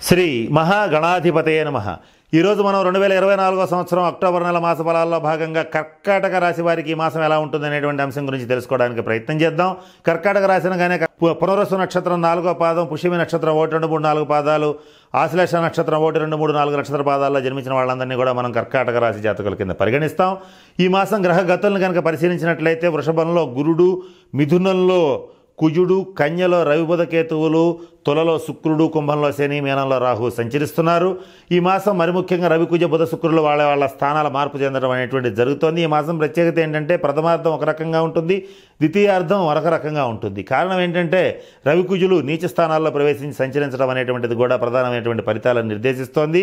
శ్రీ మహాగణాధిపతయే నమః. ఈరోజు మనం 2024 సంవత్సరం అక్టోబర్ నెల మాస ఫలాల్లో భాగంగా కర్కాటక రాశి వారికి ఈ మాసం ఎలా ఉంటుంది అనేటువంటి అంశం గురించి తెలుసుకోవడానికి ప్రయత్నం చేద్దాం. కర్కాటక రాశి అనగానే పునర్వసు నక్షత్రం 4వ పాదం, పుష్యమి నక్షత్రం 1, 2, 3, 4 పాదాలు, ఆశ్లేష నక్షత్రం 1, 2, 3, 4 నక్షత్ర పాదాల్లో జన్మించిన వాళ్ళందరినీ కూడా మనం కర్కాటక రాశి జాతకుల కింద పరిగణిస్తాం. ఈ మాసం గ్రహ గతులను కనుక పరిశీలించినట్లయితే వృషభంలో గురుడు, మిథునంలో కుజుడు, కన్యలో రవి బుధ కేతువులు, తులలో శుక్రుడు, కుంభంలో శని, మీనంలో రాహు సంచరిస్తున్నారు. ఈ మాసం మరి ముఖ్యంగా రవి, కుజ, బుధ, శుక్రులు వాళ్ళ స్థానాల మార్పు చెందడం అనేటువంటిది జరుగుతోంది. ఈ మాసం ప్రత్యేకత ఏంటంటే ప్రథమార్థం ఒక రకంగా ఉంటుంది, ద్వితీయార్థం మరొక రకంగా ఉంటుంది. కారణం ఏంటంటే రవి, కుజులు నీచ స్థానాల్లో ప్రవేశించి సంచరించడం అనేటువంటిది కూడా ప్రధానమైనటువంటి ఫలితాలను నిర్దేశిస్తోంది.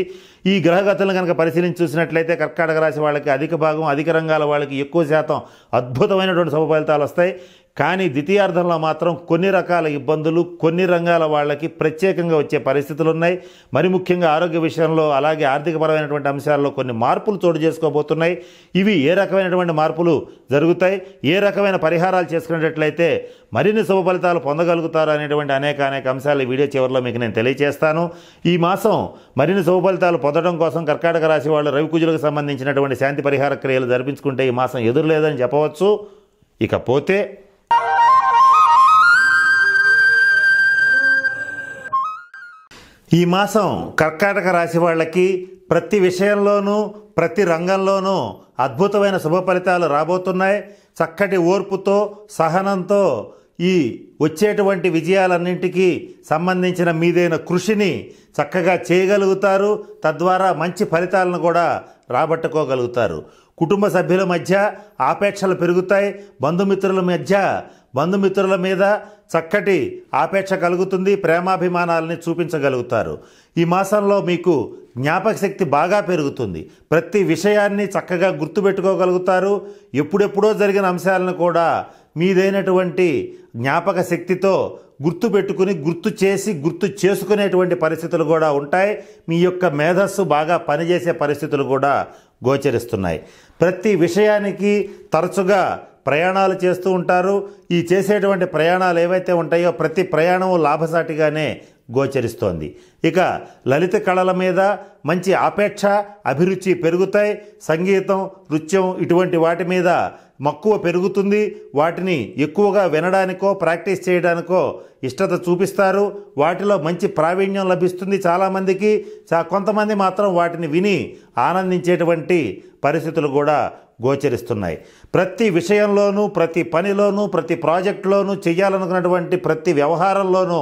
ఈ గ్రహగతులను కనుక పరిశీలించి చూసినట్లయితే కర్కాటక రాశి వాళ్ళకి అధిక భాగం, అధిక రంగాల వాళ్ళకి ఎక్కువ శాతం అద్భుతమైనటువంటి శుభ ఫలితాలు వస్తాయి. కానీ ద్వితీయార్థంలో మాత్రం కొన్ని రకాల ఇబ్బందులు, కొన్ని రంగాల వాళ్ళకి ప్రత్యేకంగా వచ్చే పరిస్థితులు ఉన్నాయి. మరి ముఖ్యంగా ఆరోగ్య విషయంలో, అలాగే ఆర్థికపరమైనటువంటి అంశాల్లో కొన్ని మార్పులు చోటు చేసుకోబోతున్నాయి. ఇవి ఏ రకమైనటువంటి మార్పులు జరుగుతాయి, ఏ రకమైన పరిహారాలు చేసుకునేటట్లయితే మరిన్ని శుభ ఫలితాలు పొందగలుగుతారు అనేటువంటి అనేక అంశాలు ఈ వీడియో చివరిలో మీకు నేను తెలియజేస్తాను. ఈ మాసం మరిన్ని శుభ ఫలితాలు పొందడం కోసం కర్కాటక రాశి వాళ్ళు రవి, కుజులకు సంబంధించినటువంటి శాంతి పరిహార క్రియలు జరిపించుకుంటే ఈ మాసం ఎదురులేదని చెప్పవచ్చు. ఇకపోతే ఈ మాసం కర్కాటక రాశి వాళ్ళకి ప్రతి విషయంలోనూ, ప్రతి రంగంలోనూ అద్భుతమైన శుభ ఫలితాలు రాబోతున్నాయి. చక్కటి ఓర్పుతో, సహనంతో ఈ వచ్చేటువంటి విజయాలన్నింటికీ సంబంధించిన మీదైన కృషిని చక్కగా చేయగలుగుతారు. తద్వారా మంచి ఫలితాలను కూడా రాబట్టుకోగలుగుతారు. కుటుంబ సభ్యుల మధ్య ఆపేక్షలు పెరుగుతాయి. బంధుమిత్రుల మీద చక్కటి ఆపేక్ష కలుగుతుంది. ప్రేమాభిమానాలని చూపించగలుగుతారు. ఈ మాసంలో మీకు జ్ఞాపక శక్తి బాగా పెరుగుతుంది. ప్రతి విషయాన్ని చక్కగా గుర్తుపెట్టుకోగలుగుతారు. ఎప్పుడెప్పుడో జరిగిన అంశాలను కూడా మీదైనటువంటి జ్ఞాపక శక్తితో గుర్తుపెట్టుకుని, గుర్తు చేసుకునేటువంటి పరిస్థితులు కూడా ఉంటాయి. మీ యొక్క మేధస్సు బాగా పనిచేసే పరిస్థితులు కూడా గోచరిస్తున్నాయి. ప్రతి విషయానికి తరచుగా ప్రయాణాలు చేస్తూ ఉంటారు. ఈ చేసేటువంటి ప్రయాణాలు ఏవైతే ఉంటాయో ప్రతి ప్రయాణము లాభసాటిగానే గోచరిస్తోంది. ఇక లలిత కళల మీద మంచి ఆపేక్ష, అభిరుచి పెరుగుతాయి. సంగీతం, నృత్యం ఇటువంటి వాటి మీద మక్కువ పెరుగుతుంది. వాటిని ఎక్కువగా వినడానికో, ప్రాక్టీస్ చేయడానికో ఇష్టత చూపిస్తారు. వాటిలో మంచి ప్రావీణ్యం లభిస్తుంది చాలామందికి. కొంతమంది మాత్రం వాటిని విని ఆనందించేటువంటి పరిస్థితులు కూడా గోచరిస్తున్నాయి. ప్రతి విషయంలోనూ, ప్రతి పనిలోనూ, ప్రతి ప్రాజెక్టులోనూ, చేయాలనుకున్నటువంటి ప్రతి వ్యవహారంలోనూ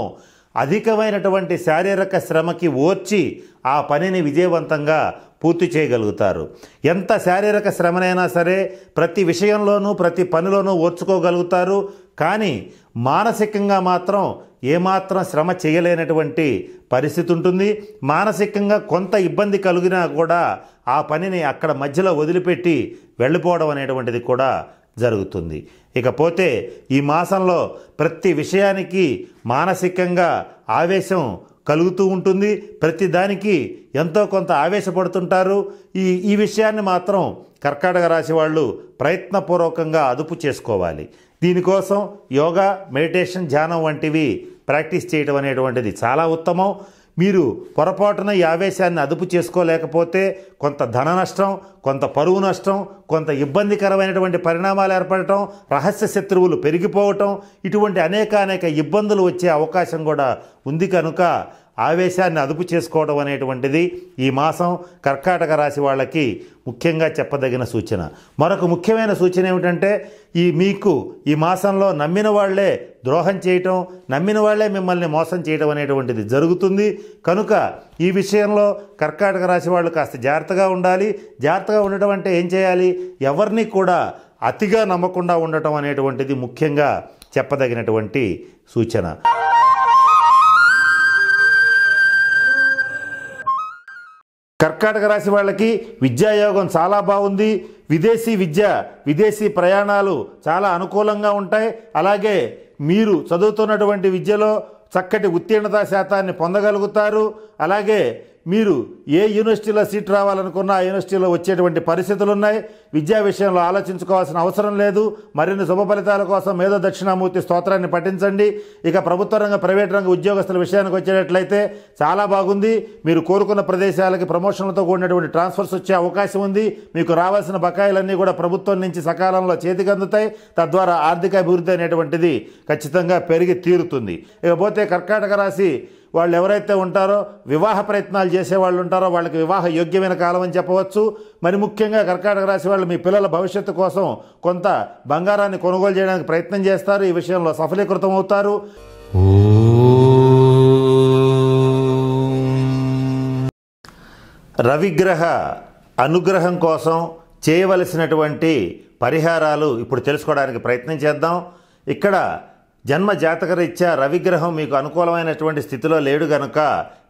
అధికమైనటువంటి శారీరక శ్రమకి ఓర్చి ఆ పనిని విజయవంతంగా పూర్తి చేయగలుగుతారు. ఎంత శారీరక శ్రమనైనా సరే ప్రతి విషయంలోనూ, ప్రతి పనిలోనూ ఓర్చుకోగలుగుతారు. కానీ మానసికంగా మాత్రం ఏమాత్రం శ్రమ చేయలేనటువంటి పరిస్థితి ఉంటుంది. మానసికంగా కొంత ఇబ్బంది కలిగినా కూడా ఆ పనిని అక్కడ మధ్యలో వదిలిపెట్టి వెళ్ళిపోవడం అనేటువంటిది కూడా జరుగుతుంది. ఇకపోతే ఈ మాసంలో ప్రతి విషయానికి మానసికంగా ఆవేశం కలుగుతూ ఉంటుంది. ప్రతి దానికి ఎంతో కొంత ఆవేశపడుతుంటారు. ఈ విషయాన్ని మాత్రం కర్కాటక రాశి వాళ్ళు ప్రయత్నపూర్వకంగా అదుపు చేసుకోవాలి. దీనికోసం యోగా, మెడిటేషన్, ధ్యానం వంటివి ప్రాక్టీస్ చేయడం అనేటువంటిది చాలా ఉత్తమం. మీరు పొరపాటున ఈ ఆవేశాన్ని అదుపు చేసుకోలేకపోతే కొంత ధన నష్టం, కొంత పరువు నష్టం, కొంత ఇబ్బందికరమైనటువంటి పరిణామాలు ఏర్పడటం, రహస్య శత్రువులు పెరిగిపోవటం, ఇటువంటి అనేక ఇబ్బందులు వచ్చే అవకాశం కూడా ఉంది. కనుక ఆవేశాన్ని అదుపు చేసుకోవడం అనేటువంటిది ఈ మాసం కర్కాటక రాశి వాళ్ళకి ముఖ్యంగా చెప్పదగిన సూచన. మరొక ముఖ్యమైన సూచన ఏమిటంటే మీకు ఈ మాసంలో నమ్మిన వాళ్లే ద్రోహం చేయటం, నమ్మిన వాళ్లే మిమ్మల్ని మోసం చేయడం అనేటువంటిది జరుగుతుంది. కనుక ఈ విషయంలో కర్కాటక రాశి వాళ్ళు కాస్త జాగ్రత్తగా ఉండాలి. జాగ్రత్తగా ఉండటం అంటే ఏం చేయాలి? ఎవరిని కూడా అతిగా నమ్మకుండా ఉండటం అనేటువంటిది ముఖ్యంగా చెప్పదగినటువంటి సూచన. కర్కాటక రాశి వాళ్ళకి విద్యాయోగం చాలా బాగుంది. విదేశీ విద్య, విదేశీ ప్రయాణాలు చాలా అనుకూలంగా ఉంటాయి. అలాగే మీరు చదువుతున్నటువంటి విద్యలో చక్కటి ఉత్తీర్ణతా శాతాన్ని పొందగలుగుతారు. అలాగే మీరు ఏ యూనివర్సిటీలో సీట్ రావాలనుకున్నా ఆ యూనివర్సిటీలో వచ్చేటువంటి పరిస్థితులు ఉన్నాయి. విద్యా విషయంలో ఆలోచించుకోవాల్సిన అవసరం లేదు. మరిన్ని శుభ ఫలితాల కోసం మేధో దక్షిణామూర్తి స్తోత్రాన్ని పఠించండి. ఇక ప్రభుత్వ రంగ ప్రైవేట్ రంగ ఉద్యోగస్తుల విషయానికి వచ్చేటట్లయితే చాలా బాగుంది. మీరు కోరుకున్న ప్రదేశాలకి ప్రమోషన్లతో కూడినటువంటి ట్రాన్స్ఫర్స్ వచ్చే అవకాశం ఉంది. మీకు రావాల్సిన బకాయిలన్నీ కూడా ప్రభుత్వం నుంచి సకాలంలో చేతికి అందుతాయి. తద్వారా ఆర్థిక అభివృద్ధి అనేటువంటిది ఖచ్చితంగా పెరిగి తీరుతుంది. ఇకపోతే కర్కాటక రాశి వాళ్ళు ఎవరైతే ఉంటారో వివాహ ప్రయత్నాలు చేసేవాళ్ళు ఉంటారో వాళ్ళకి వివాహ యోగ్యమైన కాలం అని చెప్పవచ్చు. మరి ముఖ్యంగా కర్కాటక రాశి వాళ్ళు మీ పిల్లల భవిష్యత్తు కోసం కొంత బంగారాన్ని కొనుగోలు చేయడానికి ప్రయత్నం చేస్తారు. ఈ విషయంలో సఫలీకృతం అవుతారు. రవిగ్రహ అనుగ్రహం కోసం చేయవలసినటువంటి పరిహారాలు ఇప్పుడు తెలుసుకోవడానికి ప్రయత్నం చేద్దాం. ఇక్కడ జన్మ జాతకరీత్యా రవిగ్రహం మీకు అనుకూలమైనటువంటి స్థితిలో లేడు గనుక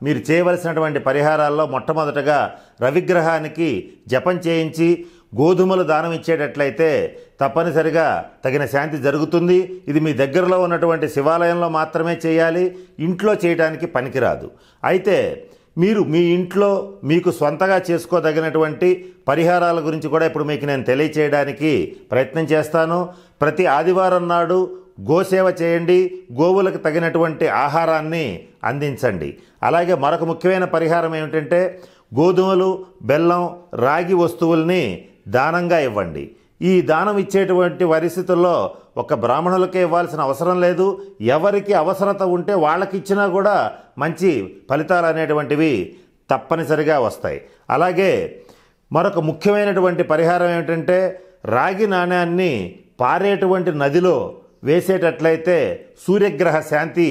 మీరు చేయవలసినటువంటి పరిహారాల్లో మొట్టమొదటగా రవిగ్రహానికి జపం చేయించి గోధుమలు దానం ఇచ్చేటట్లయితే తప్పనిసరిగా తగిన శాంతి జరుగుతుంది. ఇది మీ దగ్గరలో ఉన్నటువంటి శివాలయంలో మాత్రమే చేయాలి, ఇంట్లో చేయడానికి పనికిరాదు. అయితే మీరు మీ ఇంట్లో మీకు స్వంతగా చేసుకోదగినటువంటి పరిహారాల గురించి కూడా ఇప్పుడు మీకు నేను తెలియచేయడానికి ప్రయత్నం చేస్తాను. ప్రతి ఆదివారం నాడు గోసేవ చేయండి, గోవులకు తగినటువంటి ఆహారాన్ని అందించండి. అలాగే మరొక ముఖ్యమైన పరిహారం ఏమిటంటే గోధుమలు, బెల్లం, రాగి వస్తువుల్ని దానంగా ఇవ్వండి. ఈ దానం ఇచ్చేటువంటి పరిస్థితుల్లో ఒక బ్రాహ్మణులకే ఇవ్వాల్సిన అవసరం లేదు. ఎవరికి అవసరత ఉంటే వాళ్ళకి ఇచ్చినా కూడా మంచి ఫలితాలు అనేటువంటివి తప్పనిసరిగా వస్తాయి. అలాగే మరొక ముఖ్యమైనటువంటి పరిహారం ఏమిటంటే రాగి నాణ్యాన్ని పారేటువంటి నదిలో వేసేటట్లయితే సూర్యగ్రహ శాంతి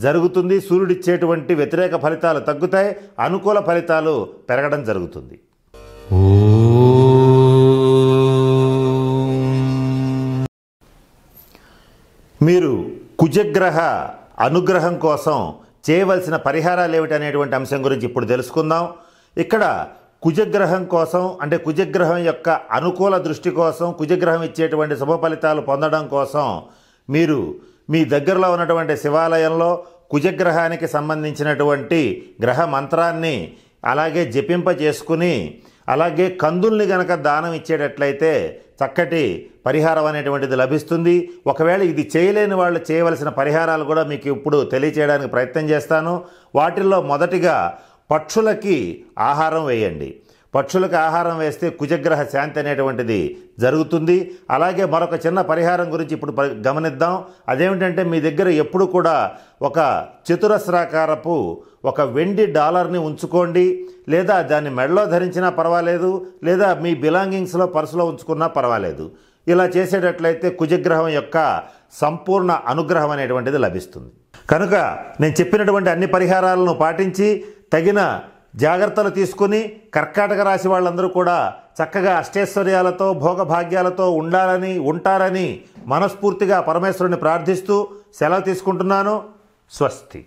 జరుగుతుంది. సూర్యుడిచ్చేటువంటి వ్యతిరేక ఫలితాలు తగ్గుతాయి, అనుకూల ఫలితాలు పెరగడం జరుగుతుంది. మీరు కుజగ్రహ అనుగ్రహం కోసం చేయవలసిన పరిహారాలు ఏమిటనేటువంటి అంశం గురించి ఇప్పుడు తెలుసుకుందాం. ఇక్కడ కుజగ్రహం కోసం అంటే కుజగ్రహం యొక్క అనుకూల దృష్టి కోసం, కుజగ్రహం ఇచ్చేటువంటి శుభ ఫలితాలు పొందడం కోసం మీరు మీ దగ్గరలో ఉన్నటువంటి శివాలయంలో కుజగ్రహానికి సంబంధించినటువంటి గ్రహ మంత్రాన్ని అలాగే జపింపజేసుకుని అలాగే కందుల్ని గనక దానం ఇచ్చేటట్లయితే చక్కటి పరిహారం అనేటువంటిది లభిస్తుంది. ఒకవేళ ఇది చేయలేని వాళ్ళు చేయవలసిన పరిహారాలు కూడా మీకు ఇప్పుడు తెలియచేయడానికి ప్రయత్నం చేస్తాను. వాటిల్లో మొదటిగా పక్షులకి ఆహారం వేయండి. పక్షులకు ఆహారం వేస్తే కుజగ్రహ శాంతి అనేటువంటిది జరుగుతుంది. అలాగే మరొక చిన్న పరిహారం గురించి ఇప్పుడు గమనిద్దాం. అదేమిటంటే మీ దగ్గర ఎప్పుడు కూడా ఒక చతురస్రాకారపు ఒక వెండి డాలర్ని ఉంచుకోండి. లేదా దాన్ని మెడలో ధరించినా పర్వాలేదు, లేదా మీ బిలాంగింగ్స్లో పర్సులో ఉంచుకున్నా పర్వాలేదు. ఇలా చేసేటట్లయితే కుజగ్రహం యొక్క సంపూర్ణ అనుగ్రహం అనేటువంటిది లభిస్తుంది. కనుక నేను చెప్పినటువంటి అన్ని పరిహారాలను పాటించి తగిన జాగ్రత్తలు తీసుకుని కర్కాటక రాశి వాళ్ళందరూ కూడా చక్కగా అష్టైశ్వర్యాలతో భోగభాగ్యాలతో ఉంటారని మనస్ఫూర్తిగా పరమేశ్వరుని ప్రార్థిస్తూ సెలవు తీసుకుంటున్నాను. స్వస్తి.